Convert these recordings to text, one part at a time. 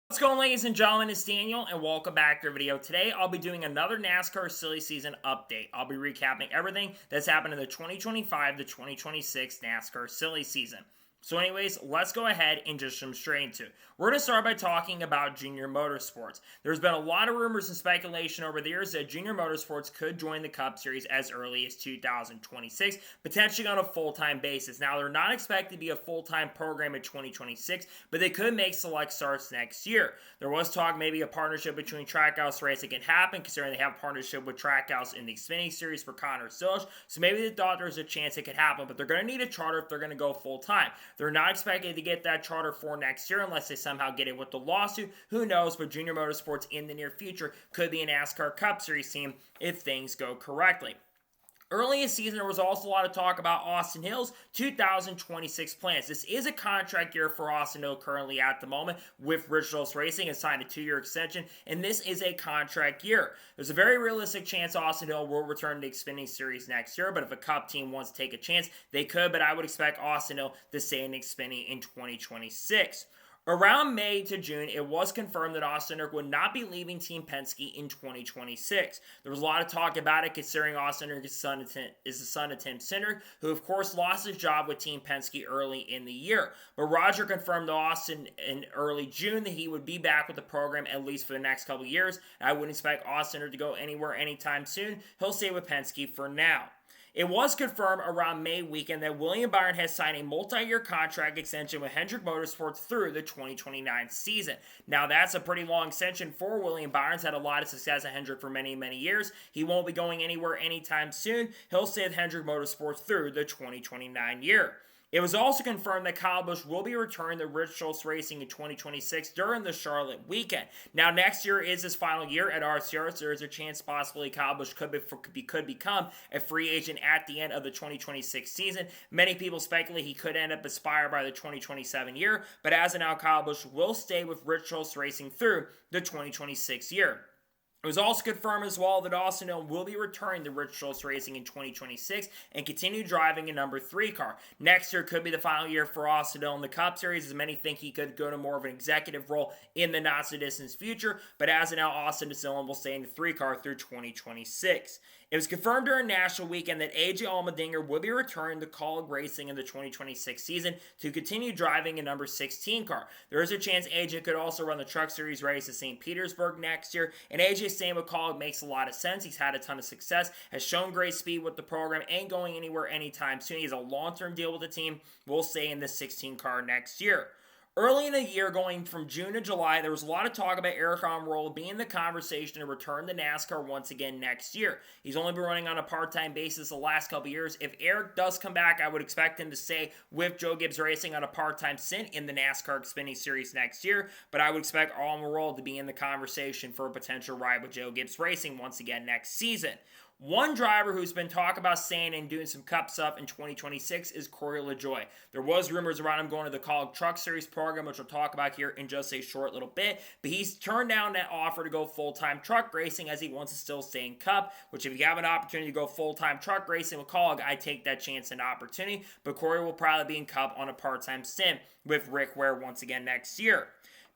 What's going on, ladies and gentlemen? It's Daniel, and welcome back to our video. Today, I'll be doing another NASCAR silly season update. I'll be recapping everything that's happened in the 2025 to 2026 NASCAR silly season. So anyways, let's go ahead and just jump straight into it. We're going to start by talking about Junior Motorsports. There's been a lot of rumors and speculation over the years that Junior Motorsports could join the Cup Series as early as 2026, potentially on a full-time basis. Now, they're not expected to be a full-time program in 2026, but they could make select starts next year. There was talk maybe a partnership between Trackhouse Racing can happen, considering they have a partnership with Trackhouse in the Xfinity Series for Connor Sillish, so maybe they thought there was a chance it could happen, but they're going to need a charter if they're going to go full-time. They're not expected to get that charter for next year unless they somehow get it with the lawsuit. Who knows, but Junior Motorsports in the near future could be a NASCAR Cup Series team if things go correctly. Early in the season, there was also a lot of talk about Austin Hill's 2026 plans. This is a contract year for Austin Hill currently at the moment with Rich Rolls Racing and signed a 2-year extension, and this is a contract year. There's a very realistic chance Austin Hill will return to the Xfinity Series next year, but if a Cup team wants to take a chance, they could, but I would expect Austin Hill to stay in Xfinity in 2026. Around May to June, it was confirmed that Austin Hendrick would not be leaving Team Penske in 2026. There was a lot of talk about it, considering Austin Hendrick is the son of Tim Cindric, who of course lost his job with Team Penske early in the year. But Roger confirmed to Austin in early June that he would be back with the program at least for the next couple years. I wouldn't expect Austin Hendrick to go anywhere anytime soon. He'll stay with Penske for now. It was confirmed around May weekend that William Byron has signed a multi-year contract extension with Hendrick Motorsports through the 2029 season. Now, that's a pretty long extension for William Byron. He's had a lot of success at Hendrick for many, many years. He won't be going anywhere anytime soon. He'll stay with Hendrick Motorsports through the 2029 year. It was also confirmed that Kyle Busch will be returning to Rich Schultz Racing in 2026 during the Charlotte weekend. Now, next year is his final year at RCR, so there is a chance possibly Kyle Busch could become a free agent at the end of the 2026 season. Many people speculate he could end up at Spire by the 2027 year, but as of now, Kyle Busch will stay with Rich Schultz Racing through the 2026 year. It was also confirmed as well that Austin Hill will be returning to Rich Schultz Racing in 2026 and continue driving a number 3 car. Next year could be the final year for Austin Hill in the Cup Series, as many think he could go to more of an executive role in the not-so-distant future, but as of now, Austin Hill will stay in the 3 car through 2026. It was confirmed during National Weekend that AJ Allmendinger will be returning to Kaulig Racing in the 2026 season to continue driving a number 16 car. There is a chance AJ could also run the Truck Series race at St. Petersburg next year, and AJ staying with Kaulig makes a lot of sense. He's had a ton of success, has shown great speed with the program, ain't going anywhere anytime soon. He has a long-term deal with the team, will stay in the 16 car next year. Early in the year, going from June to July, there was a lot of talk about Eric Almirola being in the conversation to return to NASCAR once again next year. He's only been running on a part-time basis the last couple years. If Eric does come back, I would expect him to stay with Joe Gibbs Racing on a part-time stint in the NASCAR Xfinity Series next year, but I would expect Almirola to be in the conversation for a potential ride with Joe Gibbs Racing once again next season. One driver who's been talking about staying and doing some Cup stuff in 2026 is Corey LaJoie. There was rumors around him going to the Kaulig Truck Series program, which we'll talk about here in just a short little bit, but he's turned down that offer to go full-time truck racing as he wants to still stay in Cup, which if you have an opportunity to go full-time truck racing with Kaulig, I take that chance and opportunity, but Corey will probably be in Cup on a part-time stint with Rick Ware once again next year.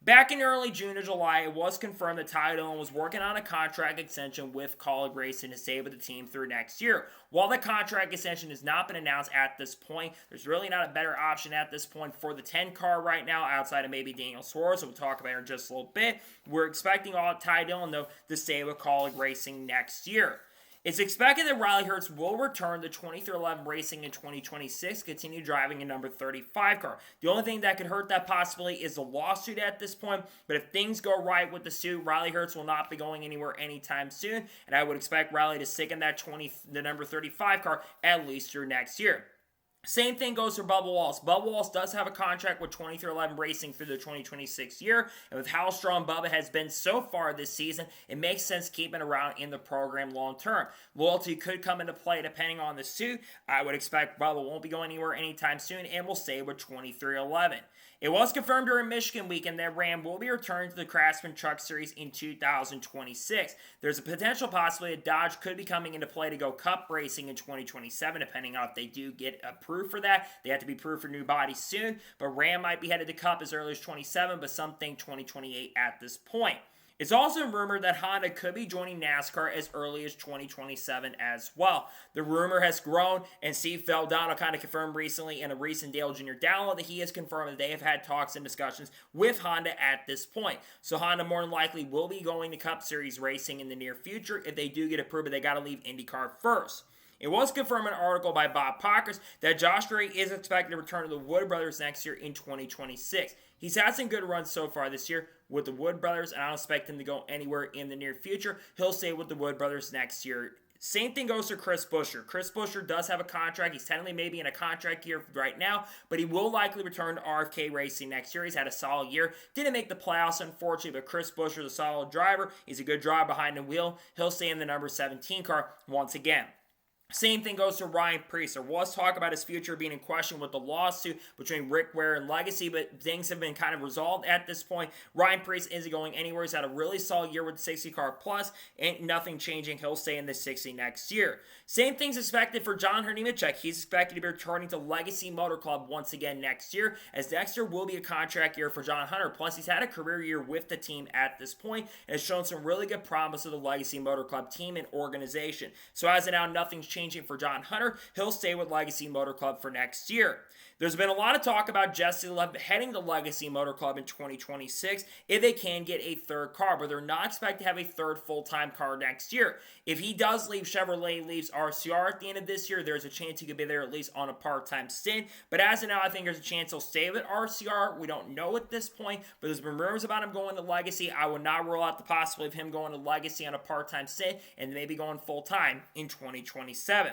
Back in early June or July, it was confirmed that Ty Dillon was working on a contract extension with Kaulig Racing to stay with the team through next year. While the contract extension has not been announced at this point, there's really not a better option at this point for the 10 car right now outside of maybe Daniel Suarez, so we'll talk about it in just a little bit. We're expecting Ty Dillon, though, to stay with Kaulig Racing next year. It's expected that Riley Herbst will return to 2311 Racing in 2026, continue driving a number 35 car. The only thing that could hurt that possibility is the lawsuit at this point, but if things go right with the suit, Riley Herbst will not be going anywhere anytime soon, and I would expect Riley to stick in the number 35 car at least through next year. Same thing goes for Bubba Wallace. Bubba Wallace does have a contract with 2311 Racing through the 2026 year, and with how strong Bubba has been so far this season, it makes sense keeping around in the program long term. Loyalty could come into play depending on the suit. I would expect Bubba won't be going anywhere anytime soon and will stay with 2311. It was confirmed during Michigan weekend that Ram will be returning to the Craftsman Truck Series in 2026. There's a potential possibility that Dodge could be coming into play to go Cup racing in 2027, depending on if they do get approved for that. They have to be approved for new bodies soon, but Ram might be headed to Cup as early as 27, but some think 2028 at this point. It's also rumored that Honda could be joining NASCAR as early as 2027 as well. The rumor has grown, and Steve Feldano kind of confirmed recently in a recent Dale Jr. download that he has confirmed that they have had talks and discussions with Honda at this point. So Honda more than likely will be going to Cup Series racing in the near future if they do get approved, but they got to leave IndyCar first. It was confirmed in an article by Bob Pockers that Josh Gray is expected to return to the Wood Brothers next year in 2026. He's had some good runs so far this year with the Wood Brothers, and I don't expect him to go anywhere in the near future. He'll stay with the Wood Brothers next year. Same thing goes for Chris Buescher. Chris Buescher does have a contract. He's technically maybe in a contract year right now, but he will likely return to RFK Racing next year. He's had a solid year. Didn't make the playoffs, unfortunately, but Chris Buescher is a solid driver. He's a good driver behind the wheel. He'll stay in the number 17 car once again. Same thing goes to Ryan Preece. There was talk about his future being in question with the lawsuit between Rick Ware and Legacy, but things have been kind of resolved at this point. Ryan Preece isn't going anywhere. He's had a really solid year with the 60 car plus, and nothing changing. He'll stay in the 60 next year. Same thing's expected for John Hernimacek. He's expected to be returning to Legacy Motor Club once again next year, as next year will be a contract year for John Hunter. Plus, he's had a career year with the team at this point and has shown some really good promise of the Legacy Motor Club team and organization. So as of now, nothing's changing for John Hunter. He'll stay with Legacy Motor Club for next year. There's been a lot of talk about Jesse Love heading to Legacy Motor Club in 2026 if they can get a third car, but they're not expected to have a third full-time car next year. If he does leave, Chevrolet leaves RCR at the end of this year, there's a chance he could be there at least on a part-time stint. But as of now, I think there's a chance he'll stay with RCR. We don't know at this point, but there's been rumors about him going to Legacy. I would not rule out the possibility of him going to Legacy on a part-time stint and maybe going full-time in 2027.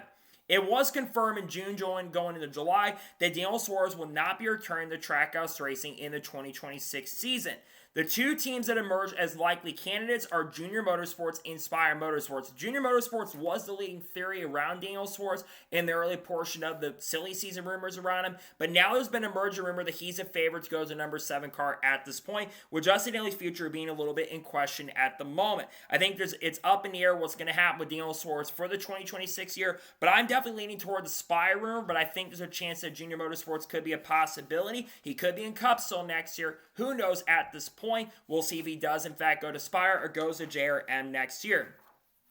It was confirmed in June going into July that Daniel Suarez will not be returning to Trackhouse Racing in the 2026 season. The two teams that emerge as likely candidates are Junior Motorsports and Spire Motorsports. Junior Motorsports was the leading theory around Daniel Suarez in the early portion of the silly season rumors around him, but now there's been a emerging rumor that he's a favorite to go to the number 7 car at this point, with Justin Haley's future being a little bit in question at the moment. I think it's up in the air what's going to happen with Daniel Suarez for the 2026 year, but I'm definitely leaning toward the Spire rumor, but I think there's a chance that Junior Motorsports could be a possibility. He could be in Cup still next year. Who knows at this point? We'll see if he does in fact go to Spire or goes to JRM next year.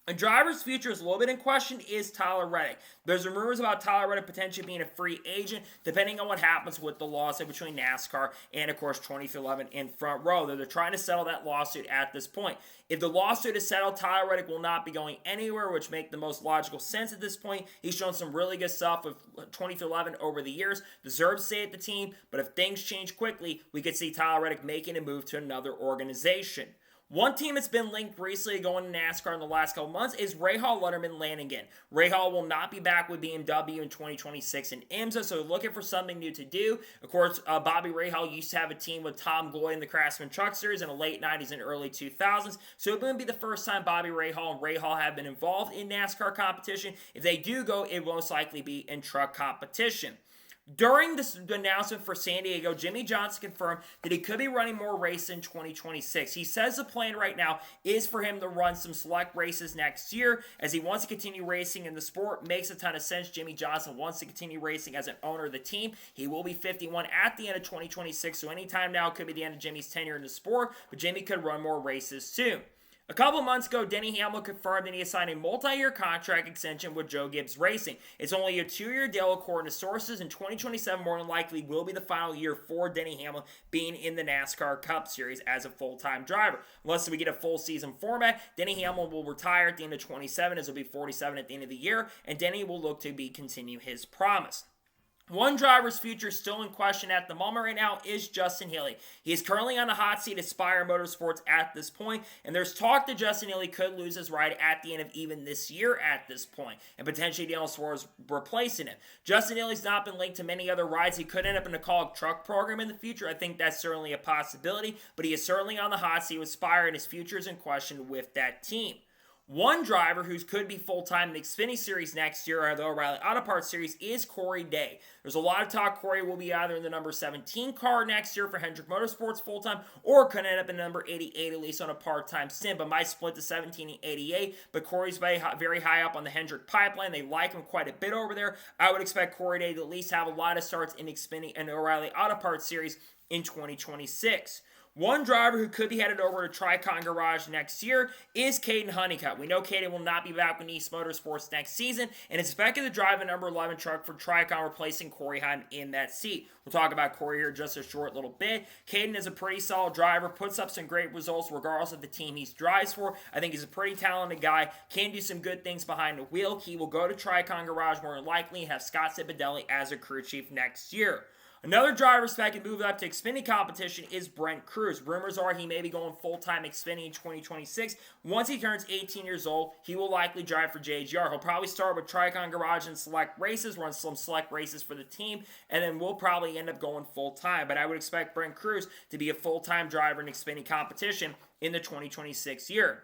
A driver's future is a little bit in question is Tyler Reddick. There's rumors about Tyler Reddick potentially being a free agent, depending on what happens with the lawsuit between NASCAR and, of course, 2011 in Front Row. They're trying to settle that lawsuit at this point. If the lawsuit is settled, Tyler Reddick will not be going anywhere, which makes the most logical sense at this point. He's shown some really good stuff with 2011 over the years. Deserves to stay at the team, but if things change quickly, we could see Tyler Reddick making a move to another organization. One team that's been linked recently going to NASCAR in the last couple months is Rahal Letterman Lanigan. Rahal will not be back with BMW in 2026 in IMSA, so looking for something new to do. Of course, Bobby Rahal used to have a team with Tom Gloy in the Craftsman Truck Series in the late 90s and early 2000s, so it wouldn't be the first time Bobby Rahal and Rahal have been involved in NASCAR competition. If they do go, it will most likely be in truck competition. During this announcement for San Diego, Jimmy Johnson confirmed that he could be running more races in 2026. He says the plan right now is for him to run some select races next year as he wants to continue racing in the sport. Makes a ton of sense. Jimmy Johnson wants to continue racing as an owner of the team. He will be 51 at the end of 2026, so anytime now could be the end of Jimmy's tenure in the sport, but Jimmy could run more races soon. A couple months ago, Denny Hamlin confirmed that he has signed a multi-year contract extension with Joe Gibbs Racing. It's only a 2-year deal according to sources, and 2027 more than likely will be the final year for Denny Hamlin being in the NASCAR Cup Series as a full-time driver. Unless we get a full season format, Denny Hamlin will retire at the end of 27, as he'll be 47 at the end of the year, and Denny will look to continue his promise. One driver's future still in question at the moment right now is Justin Haley. He is currently on the hot seat at Spire Motorsports at this point, and there's talk that Justin Haley could lose his ride at the end of even this year at this point, and potentially Daniel Suarez replacing him. Justin Haley's not been linked to many other rides. He could end up in the Kaulig truck program in the future. I think that's certainly a possibility, but he is certainly on the hot seat with Spire, and his future is in question with that team. One driver who could be full-time in the Xfinity Series next year or the O'Reilly Auto Parts Series is Corey Day. There's a lot of talk Corey will be either in the number 17 car next year for Hendrick Motorsports full-time or could end up in number 88 at least on a part-time stint, but might split to 17 and 88. But Corey's very high up on the Hendrick pipeline. They like him quite a bit over there. I would expect Corey Day to at least have a lot of starts in Xfinity and the O'Reilly Auto Parts Series in 2026. One driver who could be headed over to Tricon Garage next year is Caden Honeycutt. We know Caden will not be back with East Motorsports next season and is expected to drive a number 11 truck for Tricon, replacing Corey Heim in that seat. We'll talk about Corey here just a short little bit. Caden is a pretty solid driver, puts up some great results regardless of the team he drives for. I think he's a pretty talented guy, can do some good things behind the wheel. He will go to Tricon Garage more than likely and have Scott Cipodelli as a crew chief next year. Another driver expected to move up to Xfinity competition is Brent Cruz. Rumors are he may be going full-time Xfinity in 2026. Once he turns 18 years old, he will likely drive for JGR. He'll probably start with Tricon Garage and select races, run some select races for the team, and then we'll probably end up going full-time. But I would expect Brent Cruz to be a full-time driver in Xfinity competition in the 2026 year.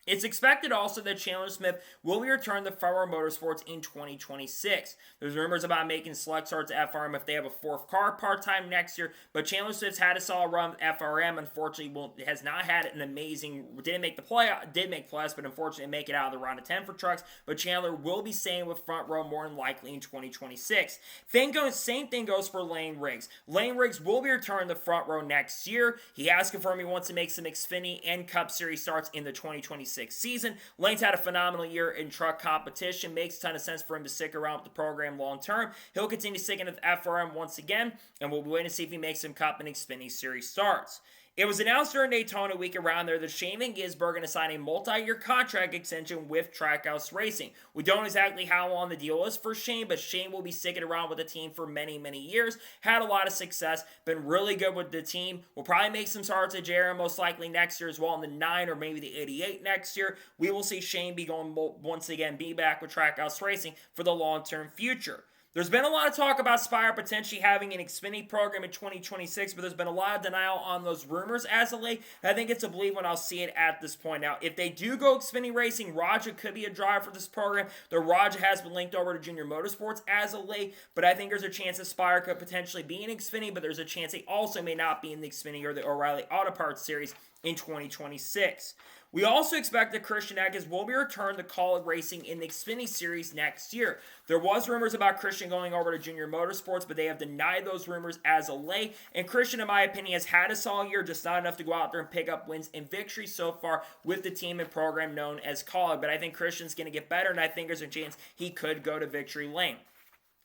It's expected also that Chandler Smith will be returned to Spire Motorsports in 2026. There's rumors about making select starts at FRM if they have a fourth car part-time next year, but Chandler Smith's had a solid run with FRM. Unfortunately, has not had an amazing, did make playoffs, but unfortunately make it out of the round of 10 for trucks, but Chandler will be staying with Front Row more than likely in 2026. Same thing goes for Lane Riggs. Lane Riggs will be returned to Front Row next year. He has confirmed he wants to make some Xfinity and Cup Series starts in the 2026 season. Lane's had a phenomenal year in truck competition. Makes a ton of sense for him to stick around with the program long term. He'll continue sticking with FRM once again, and we'll be waiting to see if he makes some Cup and Xfinity Series starts. It was announced during Daytona week around there that Shane Van Gisbergen going to sign a multi-year contract extension with Trackhouse Racing. We don't know exactly how long the deal is for Shane, but Shane will be sticking around with the team for many, many years. Had a lot of success, been really good with the team. Will probably make some starts at JRM most likely next year as well in the 9 or maybe the 88 next year. We will see Shane be going once again, be back with Trackhouse Racing for the long-term future. There's been a lot of talk about Spire potentially having an Xfinity program in 2026, but there's been a lot of denial on those rumors as of late. I think it's a believe when I'll see it at this point. Now, if they do go Xfinity Racing, Raja could be a driver for this program. The Raja has been linked over to Junior Motorsports as of late, but I think there's a chance that Spire could potentially be in Xfinity, but there's a chance they also may not be in the Xfinity or the O'Reilly Auto Parts Series in 2026. We also expect that Christian Eckes will be returned to Kaulig Racing in the Xfinity Series next year. There was rumors about Christian going over to Junior Motorsports, but they have denied those rumors as of late. And Christian, in my opinion, has had a solid year, just not enough to go out there and pick up wins and victories so far with the team and program known as Kaulig. But I think Christian's going to get better, and I think there's a chance he could go to victory lane.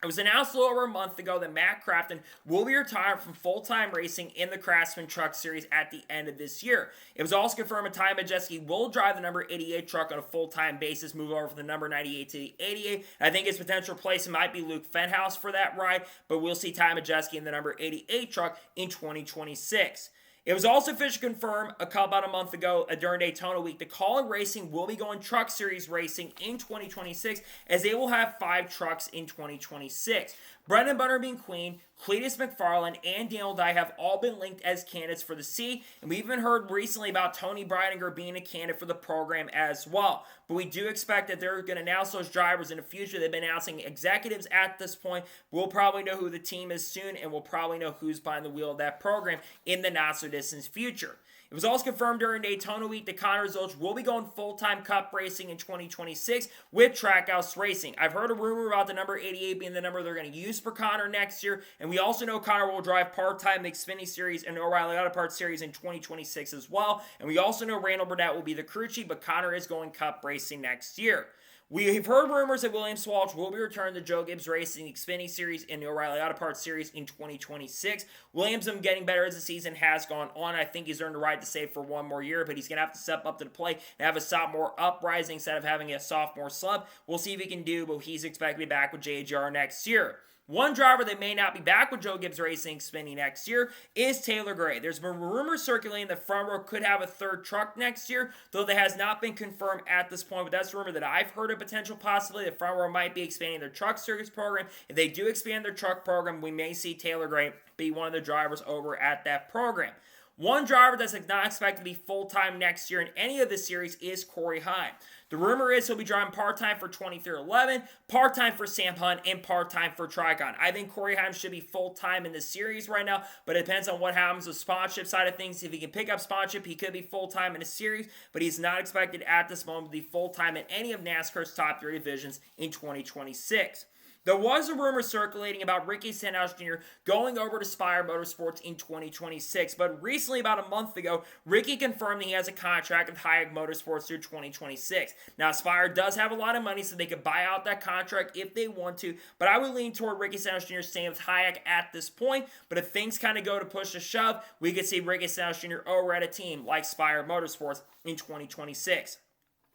It was announced a little over a month ago that Matt Crafton will be retired from full-time racing in the Craftsman Truck Series at the end of this year. It was also confirmed that Ty Majeski will drive the number 88 truck on a full-time basis, move over from the number 98 to the 88. I think his potential replacement might be Luke Fenhouse for that ride, but we'll see Ty Majeski in the number 88 truck in 2026. It was also officially confirmed about a month ago during Daytona week that Kaulig Racing will be going Truck Series racing in 2026 as they will have 5 trucks in 2026. Brendan Butterbean Queen, Cletus McFarland, and Daniel Dye have all been linked as candidates for the C, and we even heard recently about Tony Breidinger being a candidate for the program as well. But we do expect that they're going to announce those drivers in the future. They've been announcing executives at this point. We'll probably know who the team is soon, and we'll probably know who's behind the wheel of that program in the not-so-distant future. It was also confirmed during Daytona week that Connor Zolch will be going full-time Cup racing in 2026 with Trackhouse Racing. I've heard a rumor about the number 88 being the number they're going to use for Connor next year, and we also know Connor will drive part-time the Xfinity Series and O'Reilly Auto Parts Series in 2026 as well, and we also know Randall Burnett will be the crew chief, but Connor is going Cup racing next year. We've heard rumors that William Swalch will be returned to Joe Gibbs Racing Xfinity Series and the O'Reilly Auto Parts Series in 2026. Williams is getting better as the season has gone on. I think he's earned the right to stay for one more year, but he's going to have to step up to the plate and have a sophomore uprising instead of having a sophomore slump. We'll see if he can do, but he's expected to be back with JGR next year. One driver that may not be back with Joe Gibbs Racing Xfinity next year is Taylor Gray. There's been rumors circulating that Front Row could have a third truck next year, though that has not been confirmed at this point, but that's a rumor that I've heard a potential possibility that Front Row might be expanding their truck series program. If they do expand their truck program, we may see Taylor Gray be one of the drivers over at that program. One driver that's not expected to be full-time next year in any of the series is Corey Heim. The rumor is he'll be driving part-time for 23XI, part-time for Sam Hunt, and part-time for Tricon. I think Corey Heim should be full-time in the series right now, but it depends on what happens with sponsorship side of things. If he can pick up sponsorship, he could be full-time in a series, but he's not expected at this moment to be full-time in any of NASCAR's top 3 divisions in 2026. There was a rumor circulating about Ricky Stenhouse Jr. going over to Spire Motorsports in 2026, but recently, about a month ago, Ricky confirmed that he has a contract with Hailie Motorsports through 2026. Now, Spire does have a lot of money, so they could buy out that contract if they want to, but I would lean toward Ricky Stenhouse Jr. staying with Hayek at this point, but if things kind of go to push to shove, we could see Ricky Stenhouse Jr. over at a team like Spire Motorsports in 2026.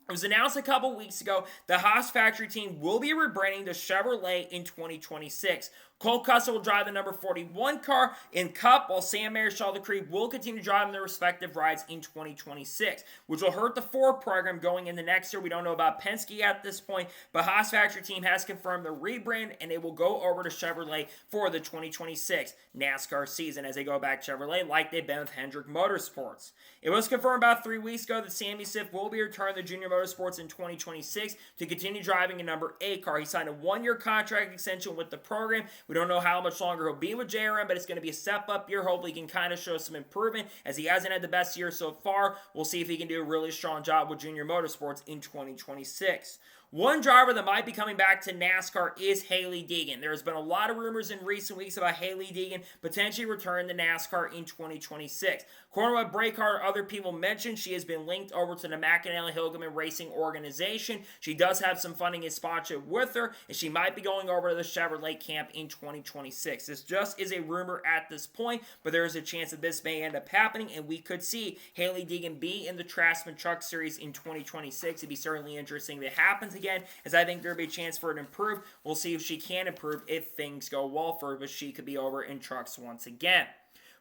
It was announced a couple weeks ago the Haas factory team will be rebranding to Chevrolet in 2026. Cole Custer will drive the number 41 car in Cup, while Sam Marichal the Creed will continue driving their respective rides in 2026, which will hurt the Ford program going into next year. We don't know about Penske at this point, but Haas factory team has confirmed the rebrand, and they will go over to Chevrolet for the 2026 NASCAR season as they go back to Chevrolet like they've been with Hendrick Motorsports. It was confirmed about 3 weeks ago that Sammy Smith will be returning to Junior Motorsports in 2026 to continue driving a number 8 car. He signed a 1-year contract extension with the program. We don't know how much longer he'll be with JRM, but it's going to be a step-up year. Hopefully he can kind of show some improvement as he hasn't had the best year so far. We'll see if he can do a really strong job with Junior Motorsports in 2026. One driver that might be coming back to NASCAR is Hailie Deegan. There has been a lot of rumors in recent weeks about Hailie Deegan potentially returning to NASCAR in 2026. According to what Breakheart or other people mentioned, she has been linked over to the McAnally-Hilgeman Racing organization. She does have some funding and sponsorship with her, and she might be going over to the Chevrolet camp in 2026. This just is a rumor at this point, but there is a chance that this may end up happening, and we could see Hailie Deegan be in the Trasman Truck Series in 2026. It'd be certainly interesting if it happens again, as I think there'll be a chance for it to improve. We'll see if she can improve if things go well for her, but she could be over in trucks once again.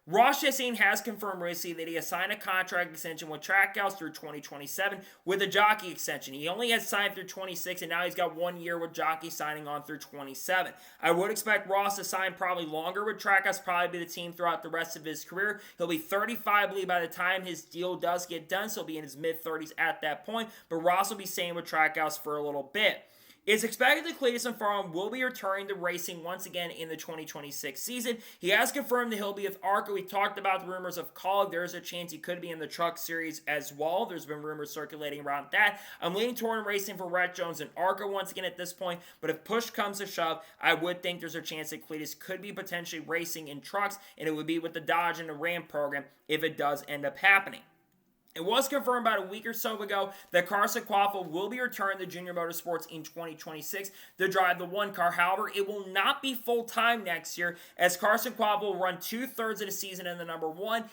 Ross Chastain has confirmed recently that he has signed a contract extension with Trackhouse through 2027 with a jockey extension. He only has signed through 26, and now he's got 1 year with jockey signing on through 27. I would expect Ross to sign probably longer with Trackhouse, probably be the team throughout the rest of his career. He'll be 35, I believe, by the time his deal does get done, so he'll be in his mid-30s at that point, but Ross will be staying with Trackhouse for a little bit. It's expected that Cletus and Farm will be returning to racing once again in the 2026 season. He has confirmed that he'll be with ARCA. We talked about the rumors of Kaulig. There's a chance he could be in the Truck Series as well. There's been rumors circulating around that. I'm leaning toward racing for Rhett Jones and ARCA once again at this point, but if push comes to shove, I would think there's a chance that Cletus could be potentially racing in trucks, and it would be with the Dodge and the Ram program if it does end up happening. It was confirmed about a week or so ago that Carson Quaffle will be returning to Junior Motorsports in 2026 to drive the 1 car. However, it will not be full-time next year, as Carson Quaffle will run 2/3 of the season in the number 1.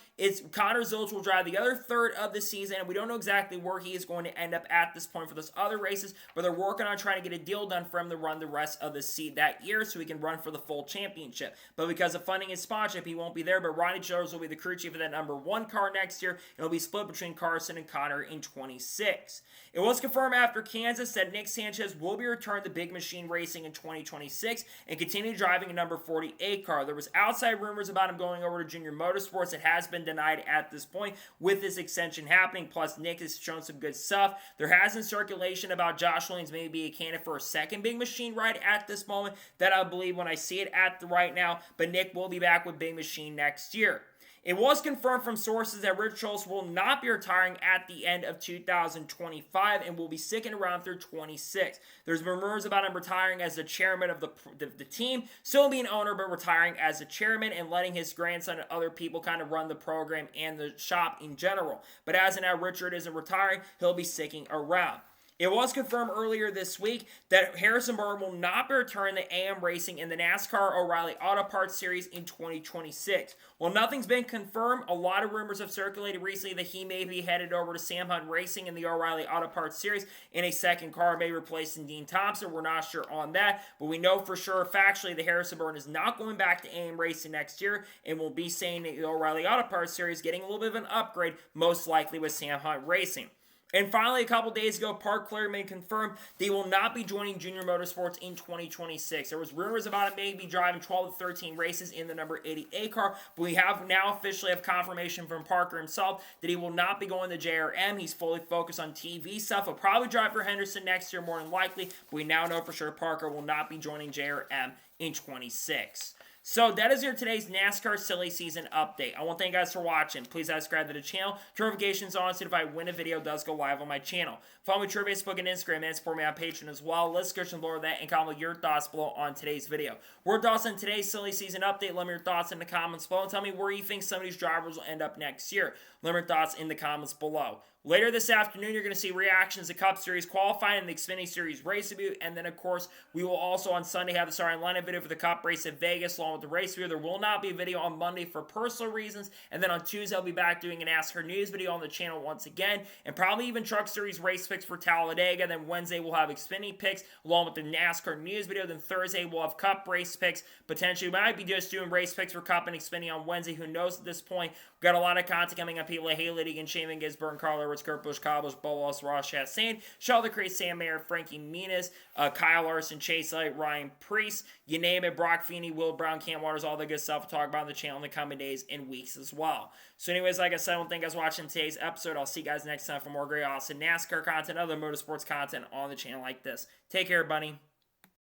Connor Zilch will drive the other third of the season, and we don't know exactly where he is going to end up at this point for those other races, but they're working on trying to get a deal done for him to run the rest of the season that year so he can run for the full championship. But because of funding and sponsorship, he won't be there, but Ronnie Childers will be the crew chief of that number 1 car next year, and it'll be split between Carson and Connor in 26. It was confirmed after Kansas that Nick Sanchez will be returned to Big Machine Racing in 2026 and continue driving a number 48 car. There was outside rumors about him going over to Junior Motorsports. It has been denied at this point with this extension happening, plus Nick has shown some good stuff. There has been circulation about Josh Williams may be a candidate for a second Big Machine ride at this moment. That I believe when I see it at the right now, but Nick will be back with Big Machine next year. It was confirmed from sources that Rich Schultz will not be retiring at the end of 2025 and will be sticking around through 26. There's been rumors about him retiring as the chairman of the team, still being owner, but retiring as the chairman and letting his grandson and other people kind of run the program and the shop in general. But as of now, Richard isn't retiring. He'll be sticking around. It was confirmed earlier this week that Harrison Burton will not be returning to AM Racing in the NASCAR O'Reilly Auto Parts Series in 2026. While nothing's been confirmed, a lot of rumors have circulated recently that he may be headed over to Sam Hunt Racing in the O'Reilly Auto Parts Series in a second car, maybe replacing Dean Thompson. We're not sure on that, but we know for sure factually that Harrison Burton is not going back to AM Racing next year and will be staying in the O'Reilly Auto Parts Series, getting a little bit of an upgrade, most likely with Sam Hunt Racing. And finally, a couple days ago, Park Clearman confirmed they will not be joining Junior Motorsports in 2026. There was rumors about it maybe driving 12 to 13 races in the number 80A car, but we have now officially have confirmation from Parker himself that he will not be going to JRM. He's fully focused on TV stuff. He'll probably drive for Henderson next year more than likely, but we now know for sure Parker will not be joining JRM in 26. So that is your today's NASCAR silly season update. I want to thank you guys for watching. Please subscribe to the channel. Turn notifications on so if when a video does go live on my channel. Follow me on Twitter, Facebook, and Instagram, and support me on Patreon as well. Let's go below that and comment your thoughts below on today's video. Word thoughts on today's silly season update. Let me know your thoughts in the comments below and tell me where you think some of these drivers will end up next year. Let me know your thoughts in the comments below. Later this afternoon, you're going to see reactions to Cup Series qualifying and the Xfinity Series race debut. And then, of course, we will also on Sunday have the starting lineup video for the Cup race at Vegas along with the race video. There will not be a video on Monday for personal reasons. And then on Tuesday, I'll be back doing an NASCAR news video on the channel once again. And probably even Truck Series race picks for Talladega. Then Wednesday, we'll have Xfinity picks along with the NASCAR news video. Then Thursday, we'll have Cup race picks. Potentially, we might be just doing race picks for Cup and Xfinity on Wednesday. Who knows at this point? We've got a lot of content coming up. People like Hailie Deegan, Shane Gibbs, Carl Edwards, Kurt Busch, Cobbles, Bolos, Ross Chastain, Sheldon Creed, Sam Mayer, Frankie Muniz, Kyle Larson, Chase Elliott, Ryan Preece, you name it, Brock Feeney, Will Brown, Cam Waters, all the good stuff we'll talk about on the channel in the coming days and weeks as well. So anyways, like I said, I want to thank you guys for watching today's episode. I'll see you guys next time for more great, awesome NASCAR content, other motorsports content on the channel like this. Take care, buddy.